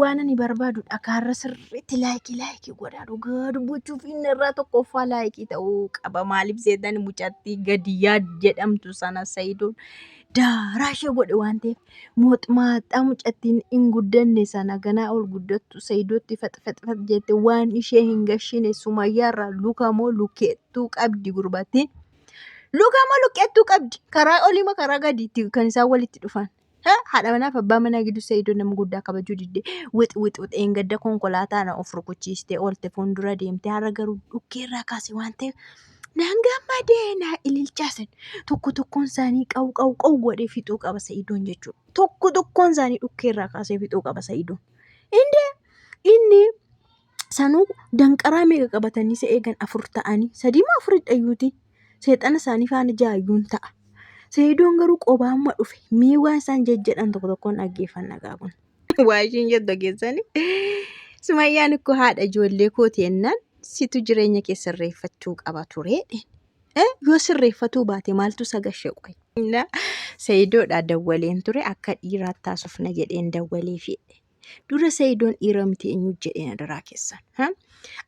waan ani barbaadu dhakaarra sirriitti laayikii godhaa dhugaa dubbachuuf inni irraa tokkoffaa laayikii ta'uu qaba. Maaliif seetan mucattii gadi yaad jedhamtu sana Sayidoon daaraa ishee godhe waan ta'eef mooxmaxaa mucattiin hin guddanne sana ganaa ol guddattu Sayidootti faxfaxfat jette waan ishee hin gashine Sumayyaarraa lukamoo lukeettuu qabdi gurbattiin. Lukamoo lukeettuu qabdi karaa oliima karaa gadiitti kan isaan walitti dhufan. Haadha manaa fi abbaa manaa gidduu Sayidoon nama guddaa kabajuu diddee wix eengadda konkolaataan of rukuchiistee oolte fuuldura deemtee har'a garuu dhukkeerraa kaase waan ta'eef naan gammadee naa ililchaasan tokkoon isaanii qawu godhee fixuu qaba Sayidoon jechuudha. Tokkoon isaanii dhukkeerraa kaasee fixuu qaba Sayidoon. Inni sanuu danqaraa meeqa qabatanii isa eegan 4 ta'anii 3 moo 4 dhayyuuti seexana isaanii faana jaayyuun ta'a. Sayidoon garuu qobaamma dhufe mee waan isaan jedhan tokkoon dhaggeeffanna gaafun. Waa ishiin jettu keessanii Sumayyaan ikkoo haadha ijoollee kooti jennaan situ jireenya kee sirreeffachuu qaba tureedhe. Yoo sirreeffatuu baate maaltu sagashee qoy. Sayidoodhaa dawwaleen ture akka dhiiraatti taasifna jedheen dawwalee fiidhe. Dura Sayidoon dhiira miti eenyu jedheen adaraa keessan.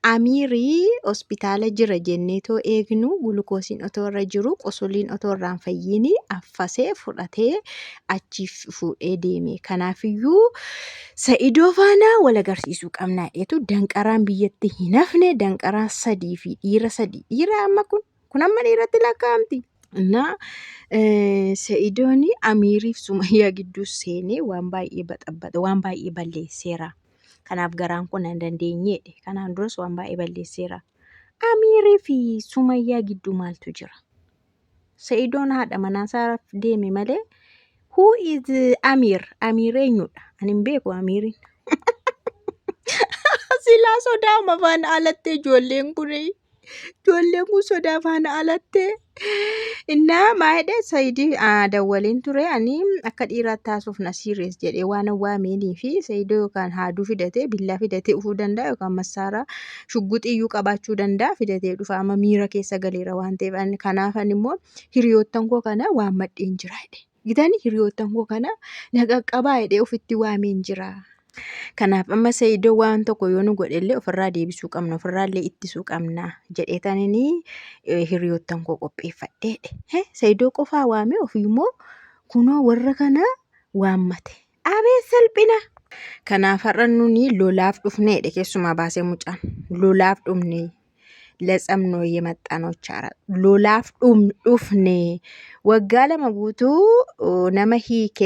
Amiirii hospitaala jira jenneetoo eegnu gulukoosiin otoo irra jiru qosuliin otoo irraan fayyini affasee fudhatee achi fuudhee deeme. Kanaafiyyuu Sayidoo faana wal agarsiisuu qabnaa dheetu danqaraan biyyatti hin hafne danqaraan 3 fi dhiira 3 dhiira amma kun amma dhiiratti lakkaa'amti. Sayidoon Amiiriif Sumayyaa gidduu seenee waan baay'ee baxabbata waan baay'ee balleesseera. Kanaaf garaan kun hin dandeenyedhe. Kanaan duras waan baay'ee balleesseera. Amiirii fi Sumayyaa gidduu maaltu jira? Sayidoon haadha manaasaa deeme malee who is Amiir? Amiir eenyudha? Ani hin beeku Amiiriin. Silaa sodaama faana alattee ijoolleen kun sodaa faana alattee. Innaa maayidha Sayidii dawwaliin ture ani akka dhiiraatti taasuuf na sirees jedhee waan waameenii fi Sayidoo yookaan haaduu fidatee billaa fidatee dhufuu danda'a yookaan massaaraa shugguxiyyuu qabaachuu danda'a fidatee dhufa amma miira keessa galeera waan ta'eef kanaaf immoo hiriyoottan koo kana waan madheen jira jedhe. Gitanii hiriyoottan koo kana na qaqqabaa jedhee ofitti waameen jira. Kanaaf amma Sayidoo waan tokko yoo nu godhellee ofirraa deebisuu qabna ofirraallee ittisuu qabna jedheetanii hiriyoottan koo qopheeffadheedhe. Sayidoo qofaa waame ofiimmoo kunoo warra kana waammate. Abee salphina. Kanaaf har'a nuni lolaaf dhufneedhe keessumaa baasee mucaan lolaaf dhufne ለጸምነው የመጣነው ቻራ ሎላፍ ዱፍኔ ወጋለ መጉቱ ነመ ሂኬ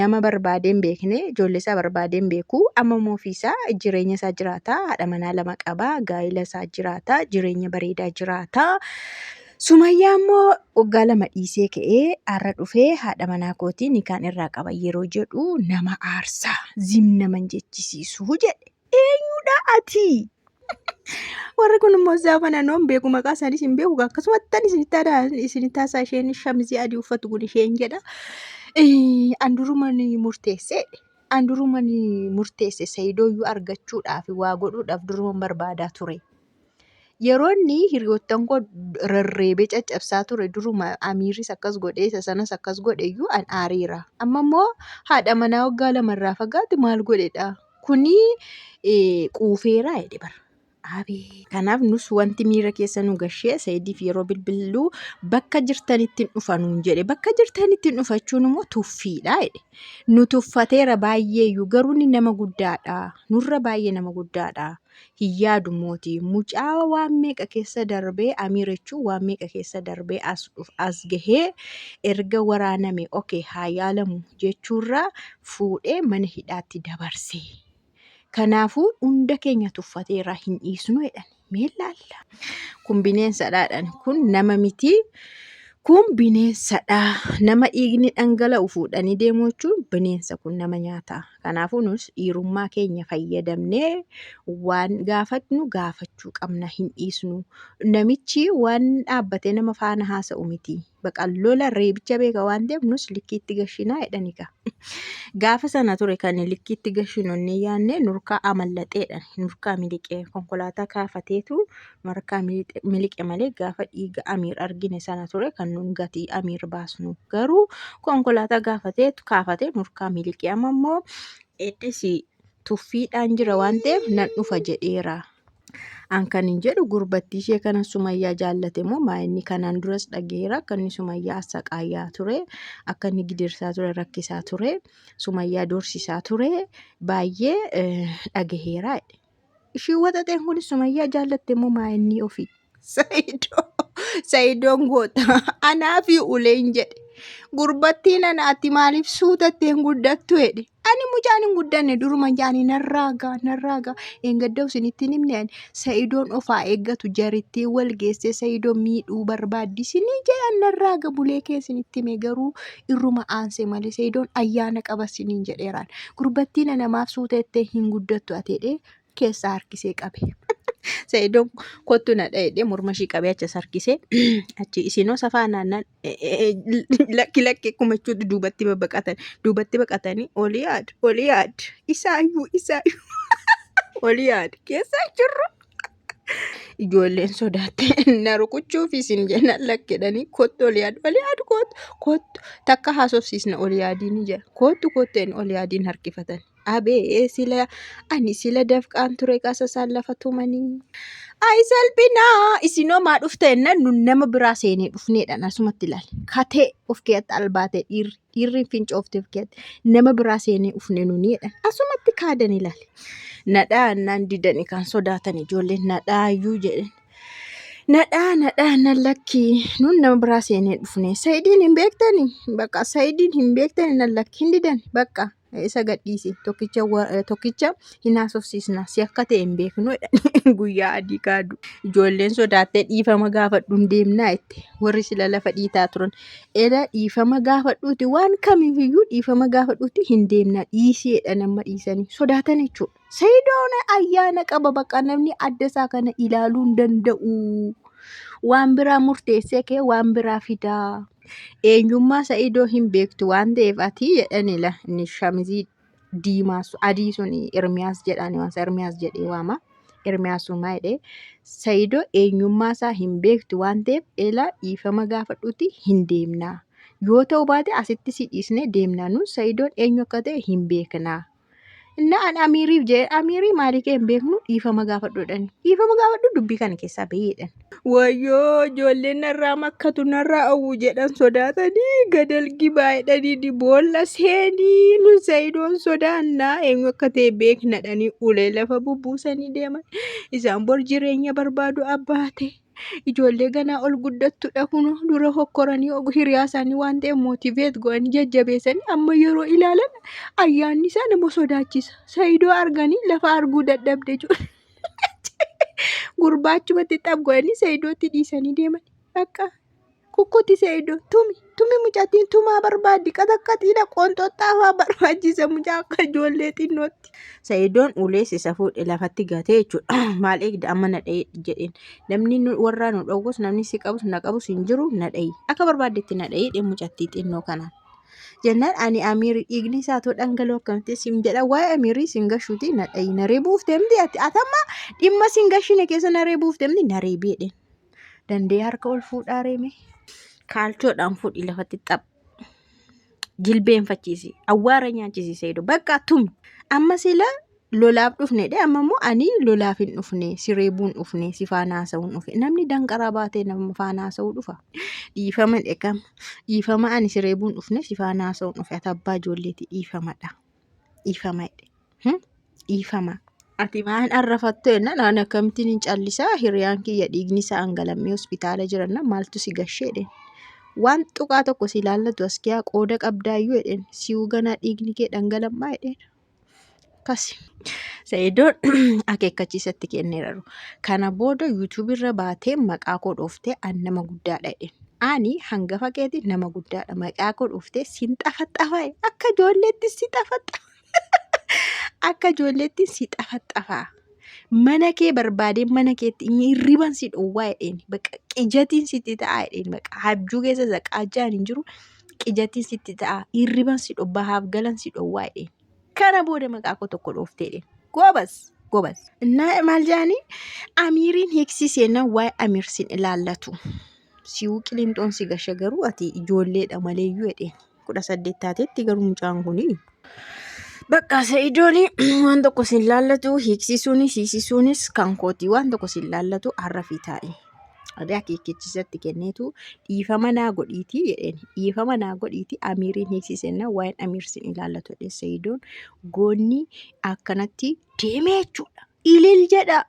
ነመ በርባዴን ቤክኔ ጆሌሳ በርባዴን ቤኩ አመሞ ፊሳ ጅሬኛ ሳጅራታ አደመና ለመቀባ ጋይለሳ ጅራታ ጅሬኛ በሬዳ ጅራታ ሱማያሞ ወጋለ መዲሴ ከኤ አረዱፌ አደመና ኮቲ ኒካን ኢራ ቀባ የሮ ጀዱ ነመ አርሳ ዚምነ መንጀቺሲሱ ጀ ኤኙዳ አቲ warri kun immoo zaafana noon beeku maqaa isaaniis hin beeku akkasumatti isin taasaa isheen shamizii adii uffatu kun isheen jedha. Anduruman murteesse Sayidooyyuu argachuudhaaf waa godhuudhaaf duruman barbaadaa ture. Yeroonni hiriyoottan koo rarreebee caccabsaa ture duruma Amiiris akkas godhee isa sanas akkas godheyyuu an aariira. Amma immoo haadha manaa waggaa lamarraa fagaate maal godhedha kuni quufeeraa jedhe bara. Abee kanaaf nus wanti miira keessa nu gashee Sayidiif yeroo bilbiluu bakka jirtanitti dhufanuun jedhe bakka jirtanitti dhufachuun immoo tuffiidha jedhe nu tuffateera baay'eeyyuu garuu ni nama guddaadha nurra baay'ee nama guddaadha hin yaadu mootii mucaa waan meeqa keessa darbee Amiirechuu waan meeqa keessa darbee as gahee erga waraaname okay haa yaalamu jechuurra fuudhee mana hidhaatti dabarse. Kanaafuu hunda keenya tuffateera hin dhiisnu jedhan meellaalla. Kun bineensadhaadhaan kun nama miti kun bineensadha nama dhiigni dhangala'u fuudhanii deemuu jechuun bineensa kun nama nyaata. Kanaafuu nus dhiirummaa keenya fayyadamnee waan gaafatnu gaafachuu qabna hin dhiisnu. Namichi waan dhaabbatee nama faana haasa'u miti. Baqallola reebicha beeka waan ta'eef nus likkiitti gashinaa jedhaniika. Gaafa sana ture kan likkiitti gashinu inni yaanne nurkaa amallaxeedhaan nurkaa miliqee konkolaataa kaafateetu nurkaa miliqe malee gaafa dhiiga Amiir argine sana ture kan nun gatii Amiir baasnu garuu konkolaataa kaafatee nurkaa miliqee amma immoo eddes tuffiidhaan jira waan ta'eef nan dhufa jedheera. An kan hin jedhu gurbattii ishee kana Sumayyaa jaallate moo maa'inni kanaan duras dhageera akka inni Sumayyaa assaqaayyaa ture akka inni gidirsaa ture rakkisaa ture Sumayyaa doorsisaa ture baay'ee dhageera. Ishii waxaxeen kun Sumayyaa jaallatte moo maa'inni ofii? Sayidoon goota anaa fi uleen jedhe gurbattiin ana ati maaliif suutatteen guddattu jedhe. Ani mucaan hin guddanne duruma jaanii narraagaa engadda isinitti himne ani Sayidoon ofaa eeggatu jarittii wal geesse Sayidoon miidhuu barbaaddisinii jedhan narraaga bulee keessanitti hime garuu irruma aanse malee Sayidoon ayyaana qabasiniin jedheeraan gurbattiin namaaf suutettee hin guddattu ateedhee keessaa harkisee qabe. Sayidoon kottu na dha'edhee morma ishii qabee achas harkisee achi isinoo safaa naannaan lakki kumachuutti duubatti baqatanii olii yaad isaayyuu olii yaad keessaa jirru. Ijoolleen sodaatte na rukuchuuf isin jennan lakkedhanii kottu olii yaad kottu takka haasofsiisna olii yaadiin jira kottu olii yaadiin harkifatan. Abee ani sila dafqaan ture qasasaan lafa tumanii. Ay salphinaa isinoo maa dhufte ennan nun nama biraa seenee dhufneedhaan asumatti ilaali. Katee of keetti albaate dhiirri fincoofte of keetti nama biraa seenee dhufne nuniidhaan asumatti kaadan ilaali. Nadhaa naan didani kan sodaatan ijoolleen nadhaayyuu jedhan. Nadhaa nan lakki nun nama biraa seenee dhufne Sayidiin hin beektani bakka Sayidiin hin beektani nan lakki hin didan bakka. Isa gadhiisi tokkicha hin haasofsiisna si akka ta'e hin beeknu guyyaa adii kaadu ijoolleen sodaattee dhiifama gaafadhuun deemnaa itti warri sila lafa dhiitaa turan dhiifama gaafadhuuti waan kamiifiyyuu dhiifama gaafadhuuti hin deemnaa dhiiseedha nama dhiisanii sodaatan jechuudha. Sayidoon ayyaana qaba bakka namni adda isaa kana ilaaluu hin danda'u waan biraa murteessee kee waan biraa fidaa. Eenyummaa Sayidoo hin beektu waan ta'eef ati jedhanila inni shamizii diimaa adii sun Ermiyaas jedhani waan Ermiyaas jedhee waama. Ermiyaasummaa jedhee Sayidoo eenyummaa isaa hin beektu waan ta'eef dhiifama gaafadhuuti hin deemnaa. Yoo ta'u baate asitti si dhiisnee deemnaa nun Sayidoon eenyu akka ta'e hin beeknaa. Innaan Amiiriif jedhe Amiirii maalii kee hin beeknu dhiifama gaafadhuudhaan dhiifama gaafadhu dubbii kana keessaa baheedhaan. Wayyoo ijoolleen narraa makkatu narraa awwu jedhan sodaatanii gadalgi baay'edhanii boolla seenii nun Sayidoon sodaannaa eenyu akka ta'e beeknadhanii ulee lafa bubbuusanii deeman isaan bor jireenya barbaadu abbaate. Ijoollee ganaa ol guddattudha kun dura hokkoranii hiriyaa isaanii waan ta'eef mootiveet go'anii jajjabeessanii amma yeroo ilaalan ayyaanni isaa nama sodaachisa. Sayidoo arganii lafa arguu dadhabde jechuudha. Gurbaachumatti xabgo'anii Sayidootti dhiisanii deeman. Akka kukkutti Sayidoo tumi mucattiin tumaa barbaaddi qaxaqqaxiidha qoonxooxxaafaa barbaachisa mucaa akka ijoollee xinnootti. Sayidoon ulees isa fuudhe lafatti gatee jechuudha. Maal eegda amma na dha'ee jedheen namni warraa nu dhowwus namni si qabus na qabus hin jiru na dha'ee akka barbaaddetti na dha'ee mucattii xinnoo kanaan. Jennaan ani Amiirii dhiigni isaa too dhangala'oo akkamitti sim jedha waa'ee Amiirii singashuuti na dha'ee na reebuuf deemti atamma dhimma singashine keessa na reebuuf deemti na reebiidhe. Dandee harka ol fuudhaa reeme. Kaalchoodhaan fuudhi lafatti jilbeenfachiisi awwaara nyaachisi Sayidoo bakka tumi amma sila lolaaf dhufne amma immoo ani lolaaf hin dhufne si reebuun dhufne si faana haasa'uun dhufe namni danqaraa baatee nama faana haasa'uu dhufa dhiifama ani si reebuun dhufne si faana haasa'uun dhufe ati abbaa ijoolleeti dhiifama ati maan arrafattu jennaan ani akkamittiin hin callisaa hiriyaan kiyya dhiigni isaa hangalammee hospitaala jiran maaltu si gashee waan tuqaa tokko si ilaallatu as kiyaa qooda qabdaayyuu jedheen si'uu ganaa dhiigni kee dhangalammaa jedheen. Kasi Sayidoon akeekkachiisatti kenneeraru. Kana booda YouTube irra baatee maqaa koo dhooftee an nama guddaadha jedheen. Ani hangafa keetii nama guddaadha maqaa koo dhooftee sin xafaxafaa akka ijoolleetti si xafaxafa. Akka ijoolleetti si xafaxafaa. Mana kee barbaadee mana keetti hirriban si dhowwaa jedheen bakka qijatiin sitti ta'a jedheen bakka habjuu keessa saqaajaan hin jiru qijatiin sitti ta'a hirriban si dhowwaa haaf galan si dhowwaa jedheen. Kana booda maqaa koo tokko dhooftee jedheen gobas. Maal jaanii Amiiriin hiiksisee na waa'ee Amiir sin ilaallatu. Si'uu qilinxoon si gasha garuu ati ijoolleedha maleeyyuu jedheen 18 taateetti garuu mucaan kunii. Bakka Sa'idooni waan tokko sin laallatu hiiksisuunis hiisisuunis kan kooti waan tokko sin laallatu harrafii taa'i. Adii akeekkachiisatti kenneetu dhiifama naa godhiitii jedheen dhiifama naa godhiitii Amiiriin hiiksisenna waan Amiir sin ilaallatu jedhee Sa'idoon goonni akkanatti deemee jechuudha. Ilil jedha.